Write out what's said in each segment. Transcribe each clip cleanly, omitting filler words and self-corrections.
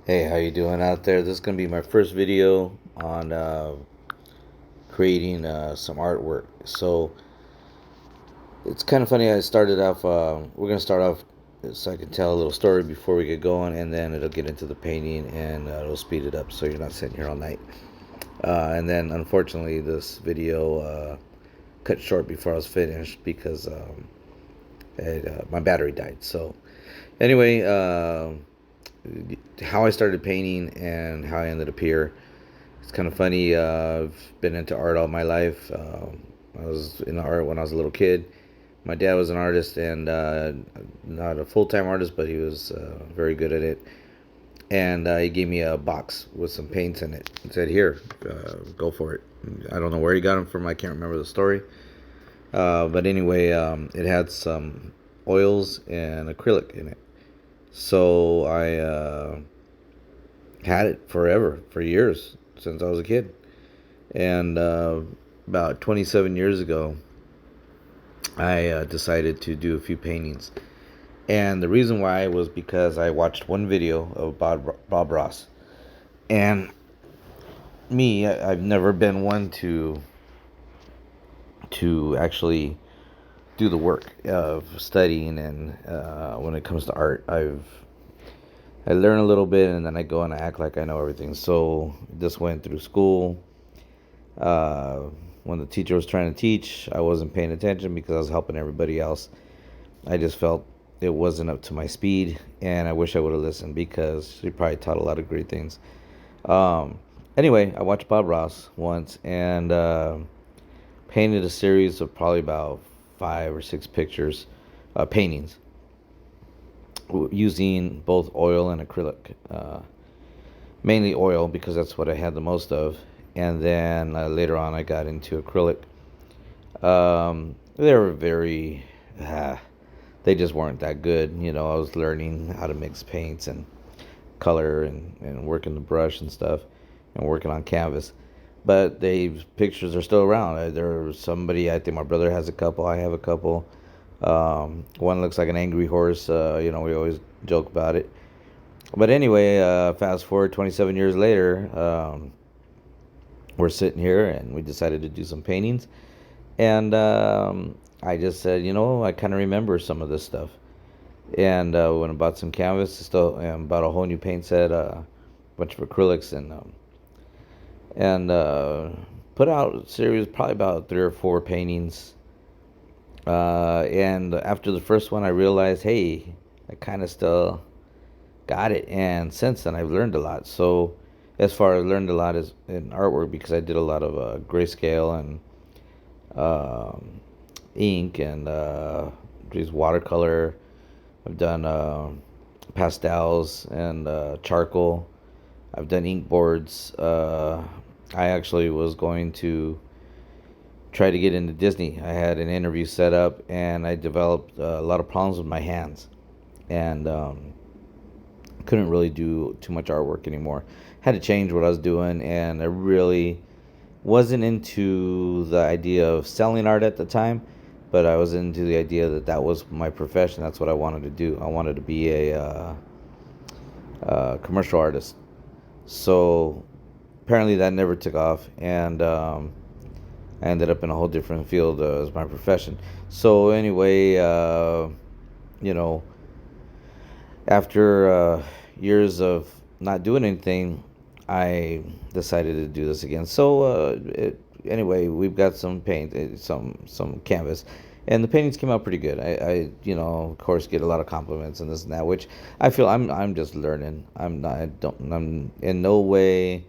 Hey, how you doing out there? This is gonna be my first video on creating some artwork. So it's kind of funny. I started off. We're gonna start off so I can tell a little story before we get going, and then it'll get into the painting and it'll speed it up so you're not sitting here all night. And then unfortunately, this video cut short before I was finished because my battery died. So anyway, how I started painting and how I ended up here. It's kind of funny. I've been into art all my life. I was in art when I was a little kid. My dad was an artist and not a full time artist, but he was very good at it. And he gave me a box with some paints in it. He said, "Here, go for it." I don't know where he got them from. I can't remember the story. But anyway, it had some oils and acrylic in it. So I had it forever, for years, since I was a kid. And about 27 years ago, I decided to do a few paintings. And the reason why was because I watched one video of Bob Ross. And I've never been one to actually do the work of studying. And when it comes to art, I learn a little bit and then I go and I act like I know everything. So just went through school. Uh, when the teacher was trying to teach, I wasn't paying attention because I was helping everybody else. I just felt it wasn't up to my speed, and I wish I would have listened because he probably taught a lot of great things. Um, anyway, I watched Bob Ross once and painted a series of probably about 5 or 6 pictures, paintings, using both oil and acrylic. Mainly oil because that's what I had the most of. And then later on, I got into acrylic. They were very, they just weren't that good. I was learning how to mix paints and color and working the brush and stuff and working on canvas. But the pictures are still around. There's somebody, I think my brother has a couple, I have a couple. One looks like an angry horse. We always joke about it. But anyway, fast forward 27 years later, we're sitting here and we decided to do some paintings. And I just said, I kind of remember some of this stuff. And went and bought some canvas, still, and bought a whole new paint set, a bunch of acrylics, and put out a series, probably about 3 or 4 paintings. And after the first one, I realized, hey, I kind of still got it. And since then, I've learned a lot. So, as far as learned a lot is in artwork because I did a lot of grayscale and ink and just watercolor. I've done pastels and charcoal. I've done ink boards. I actually was going to try to get into Disney. I had an interview set up and I developed a lot of problems with my hands. And couldn't really do too much artwork anymore. Had to change what I was doing, and I really wasn't into the idea of selling art at the time, but I was into the idea that that was my profession. That's what I wanted to do. I wanted to be a commercial artist. So apparently that never took off, and I ended up in a whole different field as my profession. So anyway, you know, after years of not doing anything, I decided to do this again. So anyway, we've got some paint, some canvas, and the paintings came out pretty good. Of course, get a lot of compliments and this and that, which I feel I'm just learning. I'm in no way.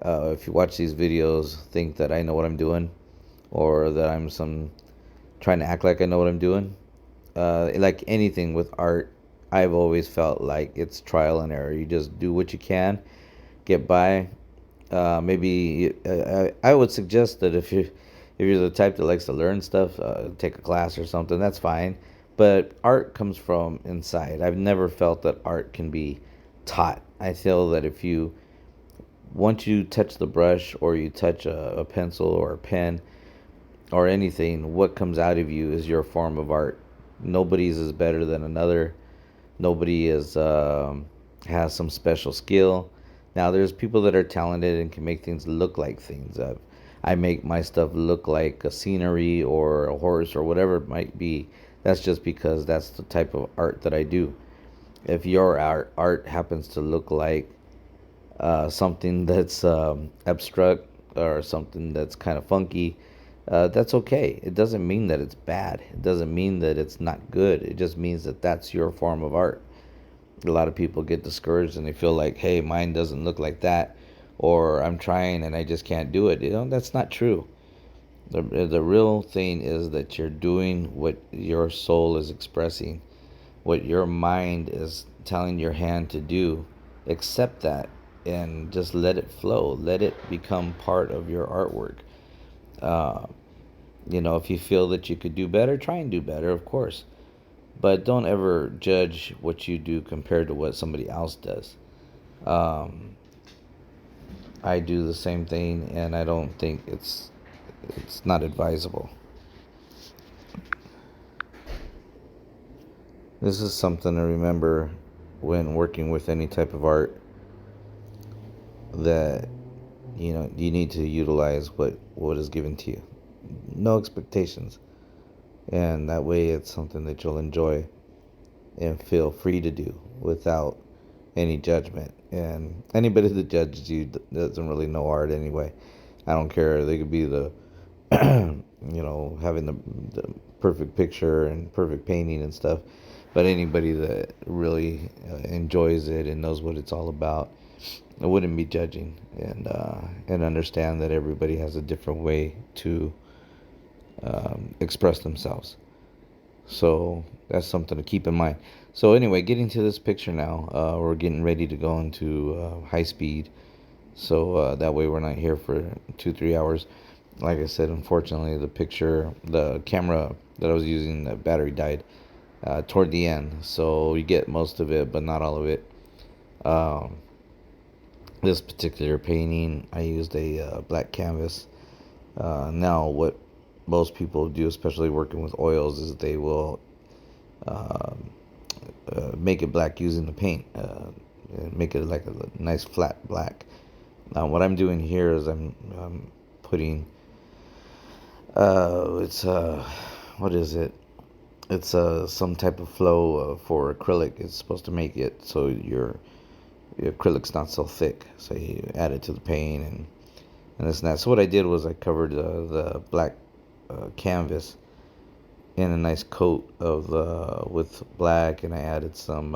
If you watch these videos, think that I know what I'm doing, or that I'm trying to act like I know what I'm doing. Like anything with art, I've always felt like it's trial and error. You just do what you can, get by. Maybe I would suggest that if you're the type that likes to learn stuff, take a class or something. That's fine. But art comes from inside. I've never felt that art can be taught. I feel that once you touch the brush or you touch a pencil or a pen or anything, what comes out of you is your form of art. Nobody's is better than another. Nobody is has some special skill. Now, there's people that are talented and can make things look like things. I make my stuff look like a scenery or a horse or whatever it might be. That's just because that's the type of art that I do. If your art happens to look like something that's abstract or something that's kind of funky, that's okay. It doesn't mean that it's bad. It doesn't mean that it's not good. It just means that that's your form of art. A lot of people get discouraged and they feel like, hey, mine doesn't look like that, or I'm trying and I just can't do it. That's not true. The real thing is that you're doing what your soul is expressing, what your mind is telling your hand to do. Accept that and just let it flow. Let it become part of your artwork. Uh, if you feel that you could do better, try and do better, of course. But don't ever judge what you do compared to what somebody else does. Um, I do the same thing, and I don't think it's not advisable. This is something to remember when working with any type of art, that you need to utilize what is given to you. No expectations, and that way it's something that you'll enjoy and feel free to do without any judgment. And anybody that judges you doesn't really know art anyway. I don't care. They could be the having the perfect picture and perfect painting and stuff, but anybody that really enjoys it and knows what it's all about, I wouldn't be judging, and understand that everybody has a different way to express themselves. So that's something to keep in mind. So anyway, getting to this picture now, we're getting ready to go into high speed. So that way we're not here for 2-3 hours. Like I said, unfortunately, the camera that I was using, the battery died toward the end. So you get most of it, but not all of it. Um, this particular painting, I used a black canvas. Now, what most people do, especially working with oils, is they will um make it black using the paint, and make it like a nice flat black. Now, what I'm doing here is I'm putting it's what is it? It's some type of flow for acrylic. It's supposed to make it so your acrylic's not so thick. So you add it to the paint and this and that. So what I did was I covered the black canvas in a nice coat of with black, and I added some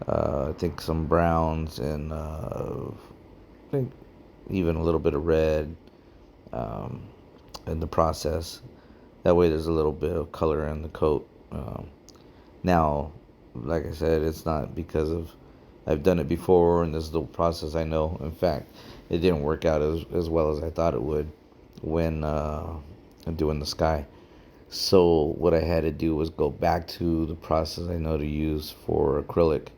I think some browns, and I think even a little bit of red um, in the process. That way, there's a little bit of color in the coat. Now, like I said, it's not because of I've done it before and this is the process I know. In fact, it didn't work out as well as I thought it would when doing the sky. So what I had to do was go back to the process I know to use for acrylic,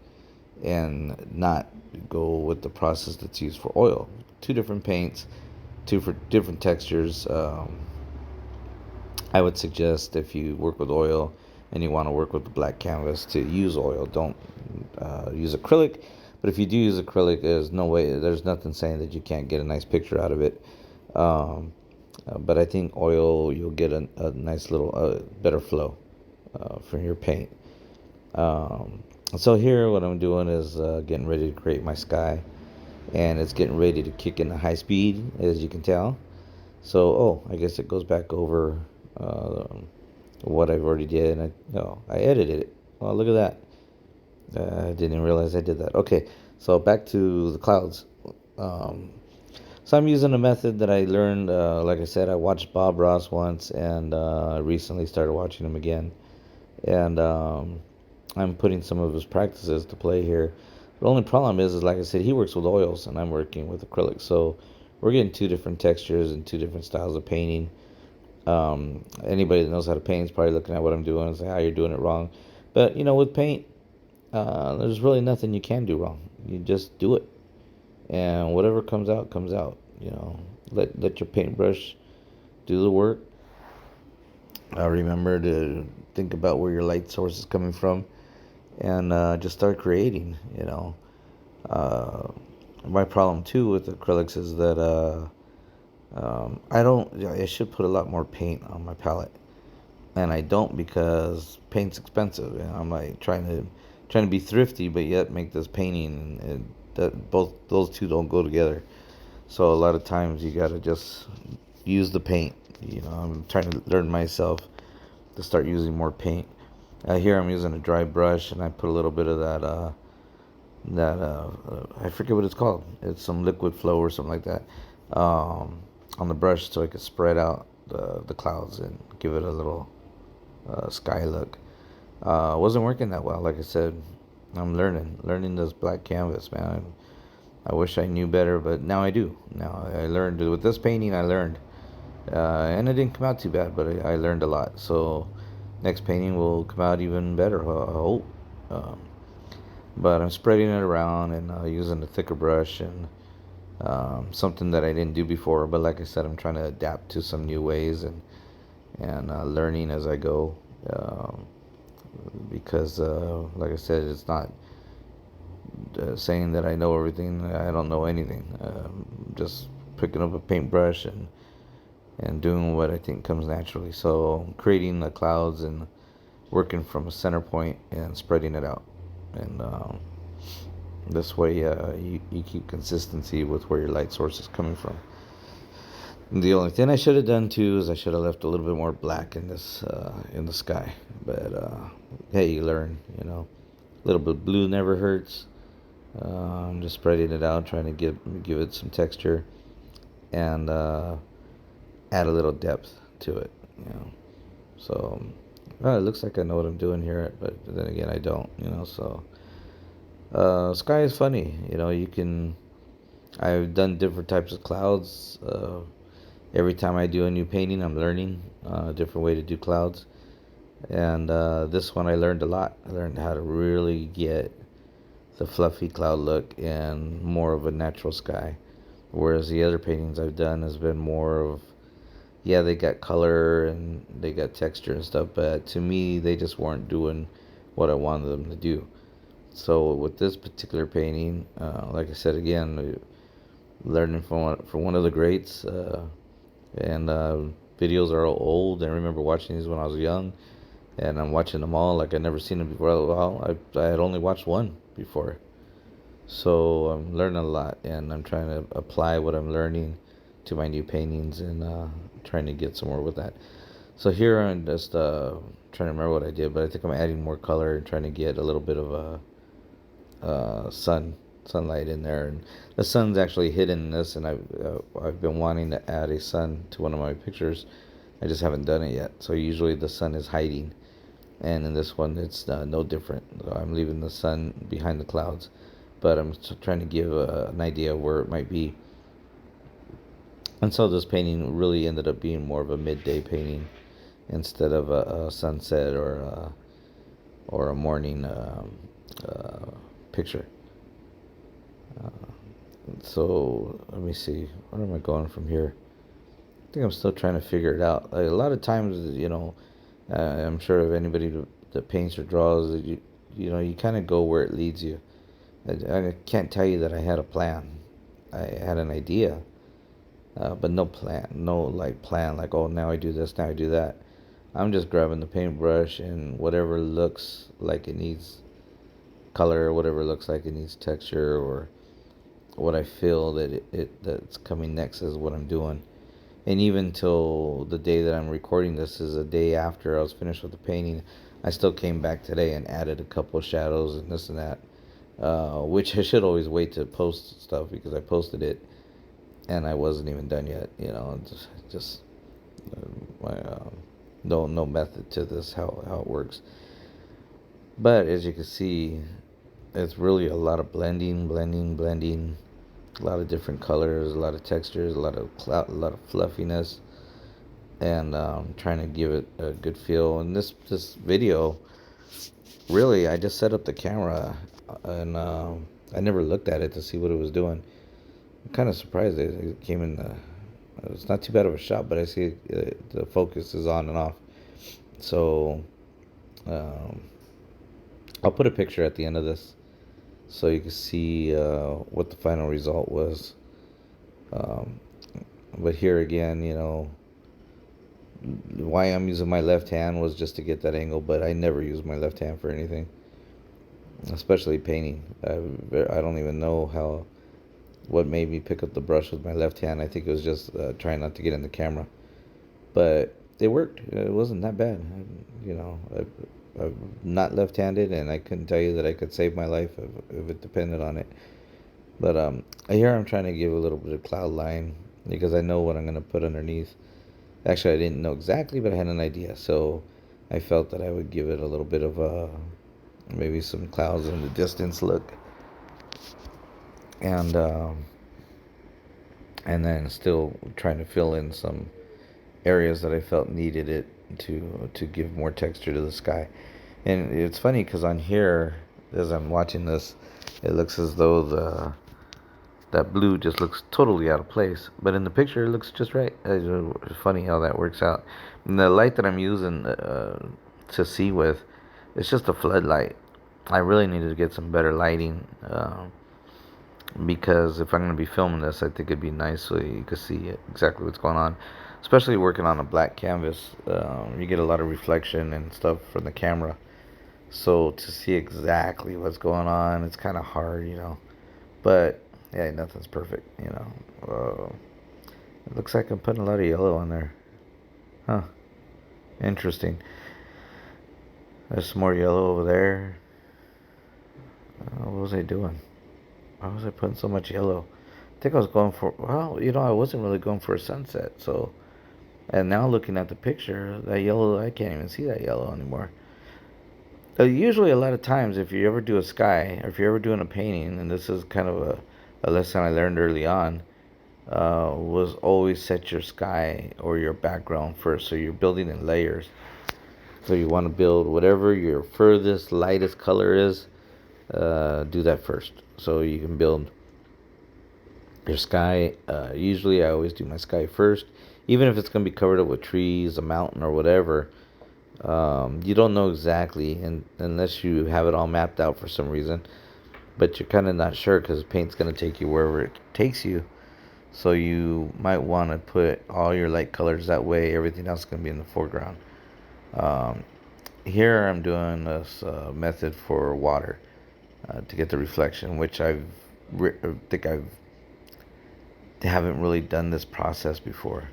and not go with the process that's used for oil. Two different paints, two for different textures. I would suggest, if you work with oil and you want to work with the black canvas, to use oil. Don't use acrylic. But if you do use acrylic, there's nothing saying that you can't get a nice picture out of it. Um, but I think oil, you'll get a nice little better flow from your paint. Um, so here, what I'm doing is getting ready to create my sky, and it's getting ready to kick into high speed, as you can tell. So, I guess it goes back over uh, what I've already did. And I edited it. Oh, look at that. I didn't realize I did that. Okay, so back to the clouds. Um, so I'm using a method that I learned. Like I said, I watched Bob Ross once, and I recently started watching him again. And I'm putting some of his practices to play here. The only problem is like I said, he works with oils, and I'm working with acrylic. So we're getting two different textures and two different styles of painting. Anybody that knows how to paint is probably looking at what I'm doing and say, "How you're doing it wrong." But with paint, there's really nothing you can do wrong. You just do it, and whatever comes out comes out. Let your paintbrush do the work. Remember to think about where your light source is coming from, and just start creating. Uh, my problem too with acrylics is that I don't. Yeah, I should put a lot more paint on my palette, and I don't because paint's expensive. And I'm like trying to be thrifty, but yet make this painting, and that both those two don't go together. So a lot of times you gotta just use the paint. I'm trying to learn myself to start using more paint. Here I'm using a dry brush, and I put a little bit of that I forget what it's called. It's some liquid flow or something like that, on the brush, so I could spread out the clouds and give it a little sky look. Wasn't working that well. Like I said, I'm learning this black canvas, man. I wish I knew better, but now I do. Now I learned with this painting. I learned, and it didn't come out too bad, but I learned a lot. So next painting will come out even better. I hope. Um, but I'm spreading it around and using a thicker brush, and something that I didn't do before. But like I said, I'm trying to adapt to some new ways, and learning as I go. Um, because, like I said, it's not saying that I know everything. I don't know anything. Just picking up a paintbrush and doing what I think comes naturally. So creating the clouds and working from a center point and spreading it out. And this way, you keep consistency with where your light source is coming from. The only thing I should have done too is I should have left a little bit more black in the sky. But hey, you learn. A little bit of blue never hurts. I'm just spreading it out, trying to give it some texture, and add a little depth to it. So it looks like I know what I'm doing here, but then again, I don't. So sky is funny. You can. I've done different types of clouds. Every time I do a new painting, I'm learning a different way to do clouds. And this one I learned a lot. I learned how to really get the fluffy cloud look and more of a natural sky. Whereas the other paintings I've done has been more of, yeah, they got color and they got texture and stuff, but to me, they just weren't doing what I wanted them to do. So with this particular painting, like I said again, learning from one of the greats, and videos are old. I remember watching these when I was young, and I'm watching them all like I'd never seen them before. Well, I had only watched one before, so I'm learning a lot, and I'm trying to apply what I'm learning to my new paintings, and trying to get somewhere with that. So here I'm just trying to remember what I did, but I think I'm adding more color and trying to get a little bit of a sunlight in there, and the sun's actually hidden in this, and I've been wanting to add a sun to one of my pictures. I just haven't done it yet. So usually the sun is hiding, and in this one it's no different. So I'm leaving the sun behind the clouds, but I'm trying to give an idea of where it might be. And so this painting really ended up being more of a midday painting instead of a sunset or a morning picture. Uh, so let me see. Where am I going from here? I think I'm still trying to figure it out. Like, a lot of times, I'm sure if anybody that paints or draws, you kind of go where it leads you. I can't tell you that I had a plan. I had an idea, but no plan, no like plan. Like, oh, now I do this, now I do that. I'm just grabbing the paintbrush and whatever looks like it needs color, whatever looks like it needs texture, or what I feel that that's coming next is what I'm doing. And even till the day that I'm recording this is a day after I was finished with the painting, I still came back today and added a couple of shadows and this and that, which I should always wait to post stuff because I posted it and I wasn't even done yet. Just my no method to this how it works. But as you can see, it's really a lot of blending, a lot of different colors, a lot of textures, a lot of cloud, a lot of fluffiness, and trying to give it a good feel. And this video, really, I just set up the camera, and I never looked at it to see what it was doing. I'm kind of surprised it came in. It's not too bad of a shot, but I see the focus is on and off. So, I'll put a picture at the end of this so you can see what the final result was. Um, but here again, why I'm using my left hand was just to get that angle, but I never use my left hand for anything, especially painting. I don't even know what made me pick up the brush with my left hand. I think it was just trying not to get in the camera, but it worked. It wasn't that bad. I'm not left-handed, and I couldn't tell you that I could save my life if it depended on it. But here I'm trying to give a little bit of cloud line because I know what I'm gonna put underneath. Actually, I didn't know exactly, but I had an idea, so I felt that I would give it a little bit of maybe some clouds in the distance look, and then still trying to fill in some areas that I felt needed it to give more texture to the sky. And it's funny because on here, as I'm watching this, it looks as though that blue just looks totally out of place. But in the picture, it looks just right. It's funny how that works out. And the light that I'm using to see with, it's just a floodlight. I really needed to get some better lighting because if I'm going to be filming this, I think it'd be nice so you could see exactly what's going on. Especially working on a black canvas, you get a lot of reflection and stuff from the camera. So to see exactly what's going on, it's kind of hard. But yeah, nothing's perfect. It looks like I'm putting a lot of yellow on there. Huh. Interesting. There's some more yellow over there. What was I doing? Why was I putting so much yellow? I think I was going for, well, I wasn't really going for a sunset. So, and now looking at the picture, that yellow, I can't even see that yellow anymore. Usually, a lot of times, if you ever do a sky, or if you're ever doing a painting, and this is kind of a lesson I learned early on, was always set your sky or your background first. So you're building in layers. So you want to build whatever your furthest, lightest color is, do that first. So you can build your sky. Usually, I always do my sky first, even if it's going to be covered up with trees, a mountain, or whatever. You don't know exactly, unless you have it all mapped out for some reason. But you're kind of not sure because paint's going to take you wherever it takes you. So you might want to put all your light colors that way. Everything else is going to be in the foreground. Here I'm doing this method for water to get the reflection, which I think I haven't really done this process before.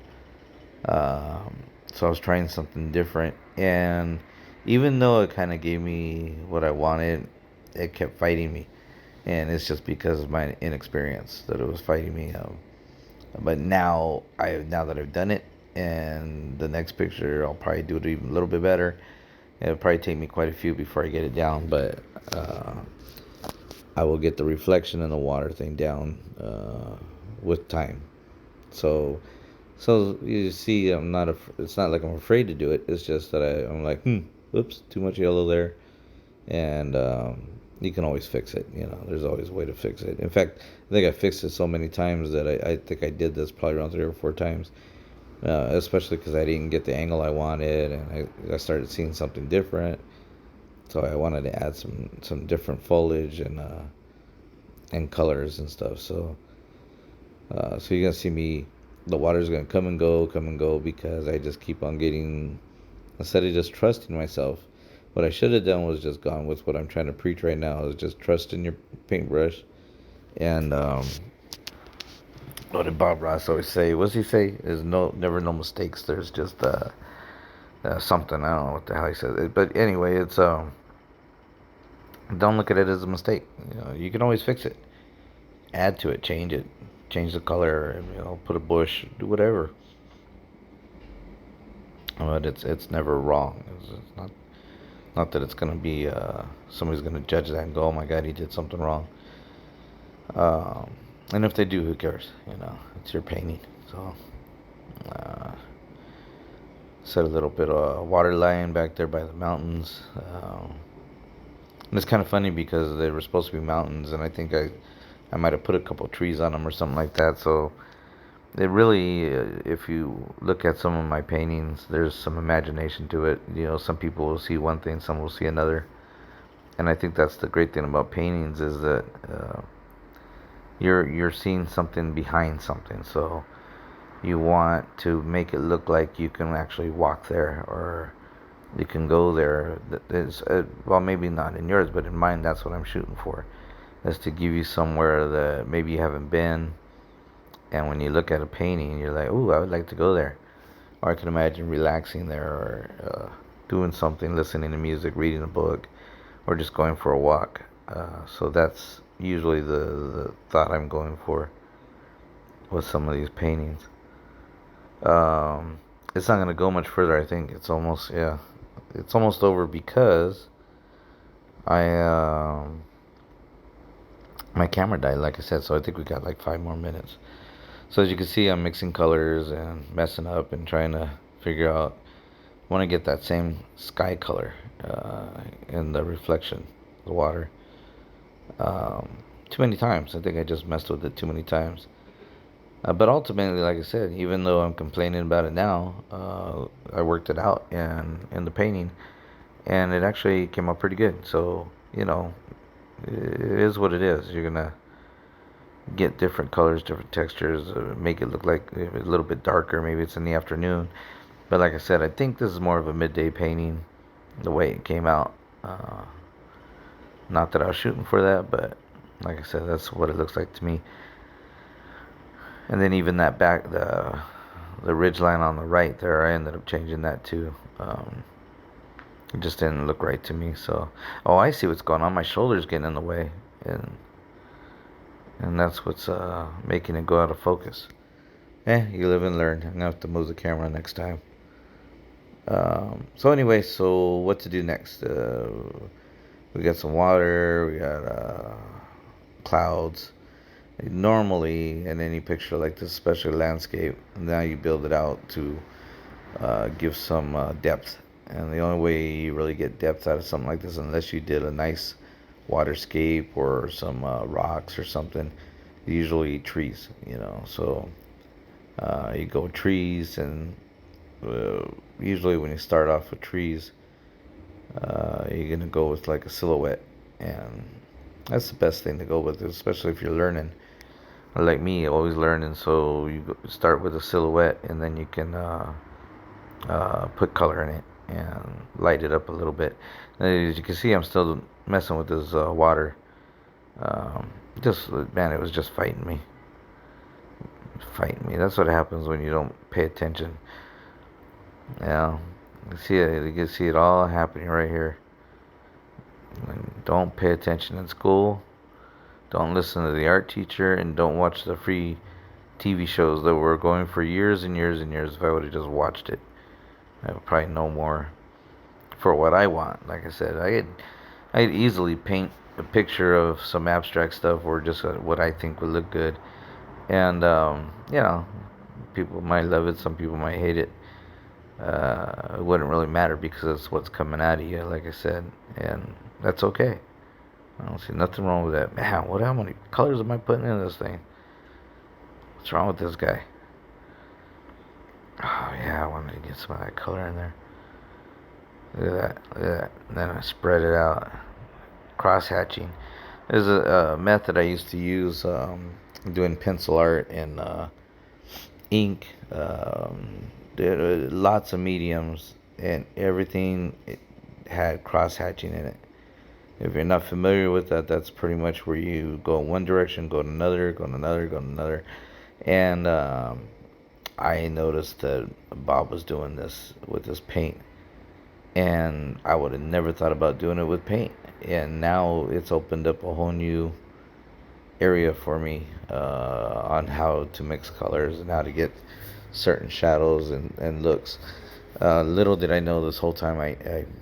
So I was trying something different, and even though it kind of gave me what I wanted, it kept fighting me, and it's just because of my inexperience that it was fighting me. But now that I've done it, and the next picture I'll probably do it even a little bit better. It'll probably take me quite a few before I get it down, but I will get the reflection and the water thing down with time. So you see, it's not like I'm afraid to do it. It's just that I'm like, oops, too much yellow there, and you can always fix it. There's always a way to fix it. In fact, I think I fixed it so many times that I think I did this probably around 3 or 4 times. Especially because I didn't get the angle I wanted, and I started seeing something different. So I wanted to add some different foliage and colors and stuff. So you're gonna see me. The water's gonna come and go because I just keep on getting. Instead of just trusting myself, what I should have done was just gone with what I'm trying to preach right now. Is just trust in your paintbrush. And what did Bob Ross always say? What does he say? There's never no mistakes. There's just something. I don't know what the hell he said. But anyway, it's don't look at it as a mistake. You can always fix it. Add to it, change it, change the color. Put a bush, do whatever. But it's never wrong. It's not that it's gonna be somebody's gonna judge that and go, oh my God, he did something wrong. And if they do, who cares? It's your painting. So set a little bit of water line back there by the mountains. And it's kind of funny because they were supposed to be mountains, and I think I might have put a couple of trees on them or something like that. So it really, if you look at some of my paintings, there's some imagination to it. Some people will see one thing, some will see another. And I think that's the great thing about paintings is that you're seeing something behind something. So you want to make it look like you can actually walk there or you can go there. Well, maybe not in yours, but in mine, that's what I'm shooting for. Is to give you somewhere that maybe you haven't been, and when you look at a painting, you're like, "Ooh, I would like to go there," or I can imagine relaxing there, or doing something, listening to music, reading a book, or just going for a walk. So that's usually the thought I'm going for with some of these paintings. Um, it's not gonna go much further. I think it's almost, yeah, it's almost over because I my camera died, like I said. So I think we got like 5 more minutes. So as you can see, I'm mixing colors and messing up and trying to figure out. I want to get that same sky color in the reflection, the water. Um, Too many times. I think I just messed with it too many times. But ultimately, like I said, even though I'm complaining about it now, I worked it out in the painting, and it actually came out pretty good. So it is what it is. You're gonna get different colors, different textures, make it look like a little bit darker. Maybe it's in the afternoon, but like I said, I think this is more of a midday painting. The way it came out. Not that I was shooting for that, but like I said, that's what it looks like to me. And then even that back, the ridge line on the right there, I ended up changing that too. It just didn't look right to me. So, oh, I see what's going on. My shoulder's getting in the way, and that's what's making it go out of focus. You live and learn. I'm gonna have to move the camera next time. So anyway, so what to do next? We got some water. We got clouds. Normally, in any picture like this, especially landscape, now you build it out to give some depth. And the only way you really get depth out of something like this, unless you did a nice waterscape or some rocks or something, usually trees, So you go trees, and usually when you start off with trees, you're gonna go with like a silhouette, and that's the best thing to go with, especially if you're learning. Like me, always learning. So you start with a silhouette, and then you can put color in it and light it up a little bit. And as you can see, I'm still messing with this water. Just man, it was just fighting me. Fighting me. That's what happens when you don't pay attention. Yeah, you see it. You can see it all happening right here. Don't pay attention in school. Don't listen to the art teacher, and don't watch the free TV shows that were going for years and years and years. If I would have just watched it, I would probably know more for what I want. Like I said, I'd easily paint a picture of some abstract stuff or just what I think would look good. And people might love it, some people might hate it. It wouldn't really matter because it's what's coming out of you, like I said, and that's okay. I don't see nothing wrong with that. Man, how many colors am I putting in this thing? What's wrong with this guy? Oh yeah, I wanted to get some of that color in there. Look at that, look at that. And then I spread it out. Cross hatching. There's a method I used to use doing pencil art and ink. Lots of mediums, and everything had cross hatching in it. If you're not familiar with that, that's pretty much where you go in one direction, go in another, go in another, go in another. And I noticed that Bob was doing this with this paint, and I would have never thought about doing it with paint. And now it's opened up a whole new area for me on how to mix colors and how to get certain shadows and looks. Little did I know this whole time I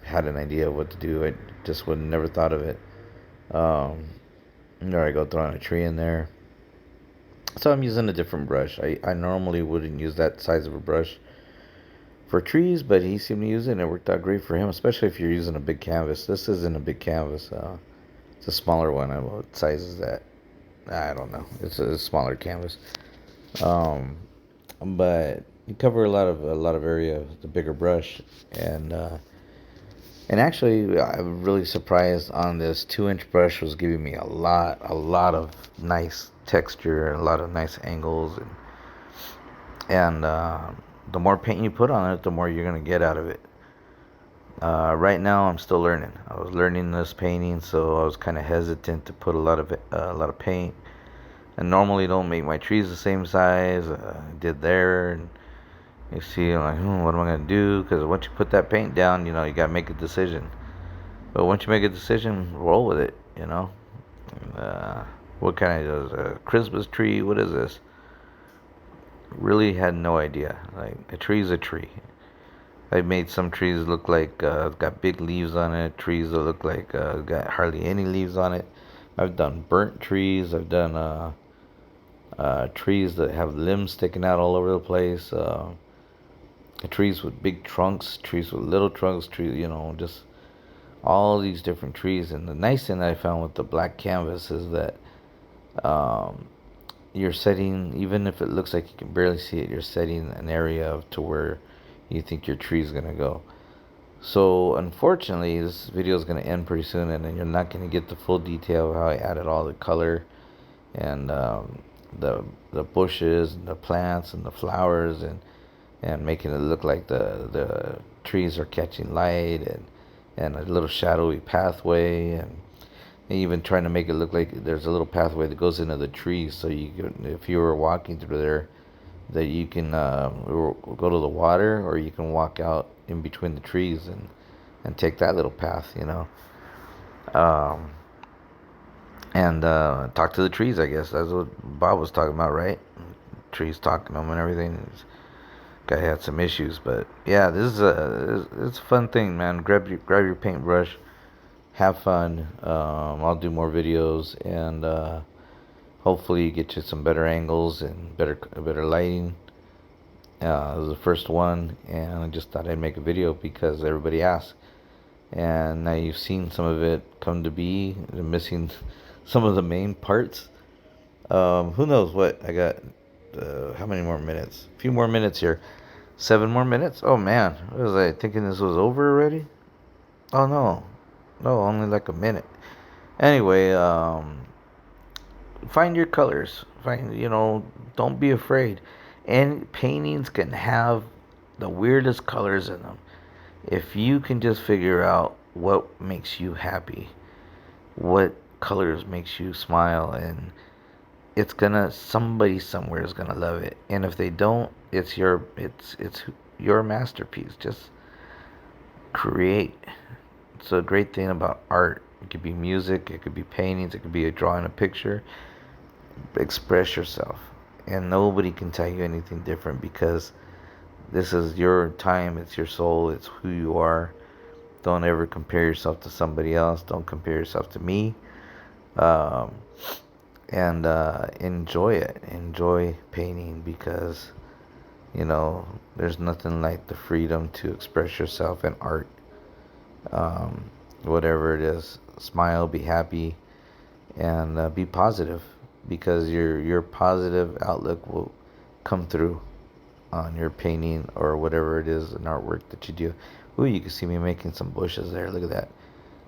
had an idea of what to do. I just would have never thought of it. There I go, throwing a tree in there. So I'm using a different brush. I normally wouldn't use that size of a brush for trees, but he seemed to use it and it worked out great for him, especially if you're using a big canvas. This isn't a big canvas. It's a smaller one. What size is that? I don't know. It's a smaller canvas. But you cover a lot of area with the bigger brush, and And actually, I'm really surprised on this 2-inch brush was giving me a lot of nice texture, a lot of nice angles, and the more paint you put on it, the more you're gonna get out of it. Right now, I'm still learning. I was learning this painting, so I was kind of hesitant to put a lot of paint. And normally, don't make my trees the same size. I did there, and you see, I'm like, what am I gonna do? Because once you put that paint down, you gotta make a decision. But once you make a decision, roll with it. Uh, what kind of a Christmas tree? What is this? Really had no idea. Like a tree's a tree. I made some trees look like got big leaves on it. Trees that look like got hardly any leaves on it. I've done burnt trees. I've done trees that have limbs sticking out all over the place. Trees with big trunks. Trees with little trunks. Trees, just all these different trees. And the nice thing that I found with the black canvas is that um, you're setting, even if it looks like you can barely see it, you're setting an area to where you think your tree is gonna go. So unfortunately, this video is gonna end pretty soon, and then you're not gonna get the full detail of how I added all the color and the bushes and the plants and the flowers and making it look like the trees are catching light and a little shadowy pathway and even trying to make it look like there's a little pathway that goes into the trees, so you can, if you were walking through there, that you can go to the water, or you can walk out in between the trees and take that little path. Um, and talk to the trees. I guess that's what Bob was talking about, right? Trees talking to them and everything. Guy had some issues, but yeah, this is it's a fun thing, man. Grab your paintbrush, have fun. I'll do more videos, and hopefully get you some better angles and better lighting. It was the first one, and I just thought I'd make a video because everybody asked. And now you've seen some of it come to be. They're missing some of the main parts. Who knows what I got? How many more minutes? A few more minutes here. 7 more minutes? Oh man, was I thinking this was over already? Oh no, only like a minute. Anyway, find your colors. Don't be afraid. And paintings can have the weirdest colors in them. If you can just figure out what makes you happy, what colors makes you smile, and somebody somewhere is gonna love it. And if they don't, it's your masterpiece. Just create. It's a great thing about art. It could be music, it could be paintings, it could be a drawing a picture. Express yourself, and nobody can tell you anything different, because this is your time, it's your soul, it's who you are. Don't ever compare yourself to somebody else. Don't compare yourself to me. um, and enjoy it. Enjoy painting, because there's nothing like the freedom to express yourself in art. um, Whatever it is, smile, be happy, and be positive, because your positive outlook will come through on your painting or whatever it is, an artwork that you do. Ooh, you can see me making some bushes there. Look at that.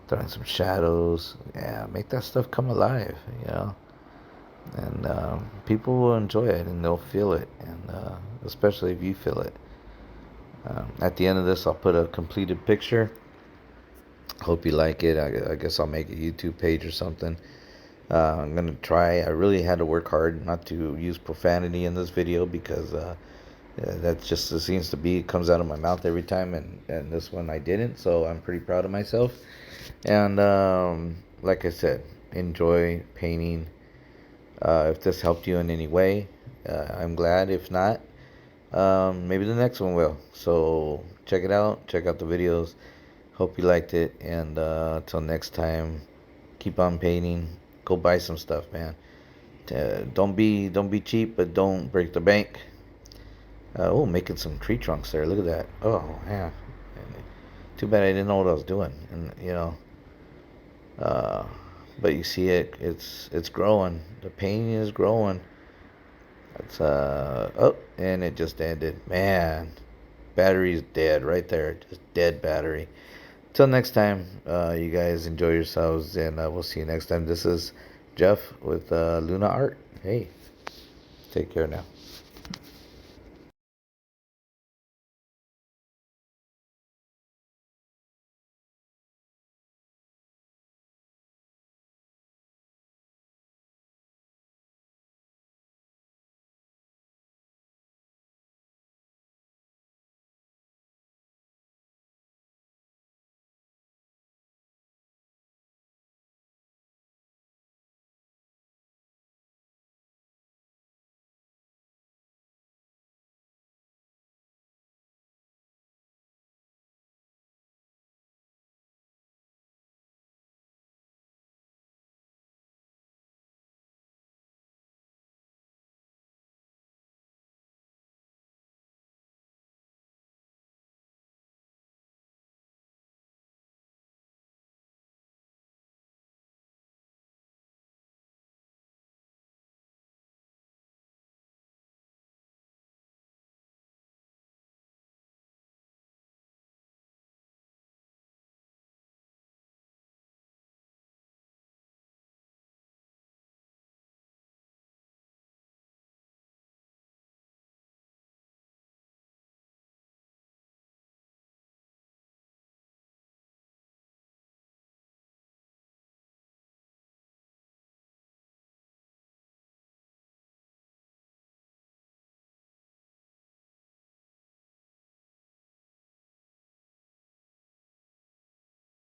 Throwing some shadows. Yeah, make that stuff come alive. And people will enjoy it, and they'll feel it, and especially if you feel it. At the end of this, I'll put a completed picture. Hope you like it. I guess I'll make a YouTube page or something. I'm gonna try. I really had to work hard not to use profanity in this video, because that just seems to be, it comes out of my mouth every time, and this one I didn't, so I'm pretty proud of myself. And like I said, enjoy painting. If this helped you in any way, I'm glad. If not, maybe the next one will. So check it out. Check out the videos. Hope you liked it. And till next time, keep on painting. Go buy some stuff, man. Don't be cheap, but don't break the bank. Making some tree trunks there. Look at that. Oh yeah. Too bad I didn't know what I was doing. And but you see it. It's growing. The painting is growing. It's and it just ended. Man, battery's dead right there. Just dead battery. Till next time, you guys enjoy yourselves, and we'll see you next time. This is Jeff with Luna Art. Hey, take care now.